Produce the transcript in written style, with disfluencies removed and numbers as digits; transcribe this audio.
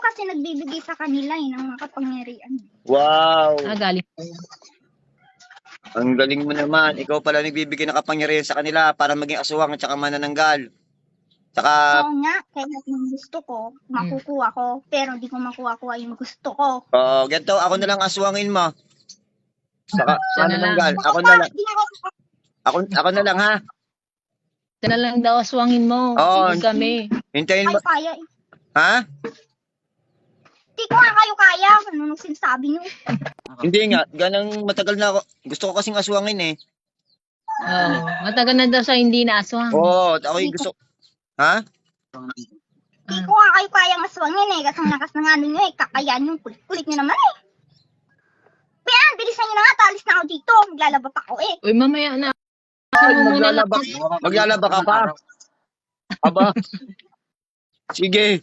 kasi nagbibigay sa kanila ng kapangyarihan. Wow. Galing pa yan. Ang galing mo naman. Ikaw pala nagbibigay ng kapangyarihan sa kanila para maging aswang at saka manananggal. Saka, Oo nga, kaya yung gusto ko, makukuha ko. Pero hindi ko makuha-kuha yung gusto ko. ganito, ako na lang aswangin mo. Saka, Siya na lang. manananggal. Ako na lang. Hindi ako, Ako na lang, ha? Siya na lang daw aswangin mo. Oo. Huwag kami. Hintayin mo. kaya. Ha? Hindi ko nga kayo kaya. Ano nung sinasabi nyo? Hindi nga. Ganang matagal na ako. Gusto ko kasing aswangin eh. Matagal na daw siya hindi na aswang. Oo, ako yung gusto. Ha? Hindi ko nga kayo kaya maswangin eh. Kasi ang lakas ng ano nyo eh. Kakayan yung kulit nyo naman eh. Pian, bilisan nyo na nga. Talis na ako dito. Maglalaba pa ako eh. Uy, mamaya na. Ay, maglalaba ka pa. Aba. Sige.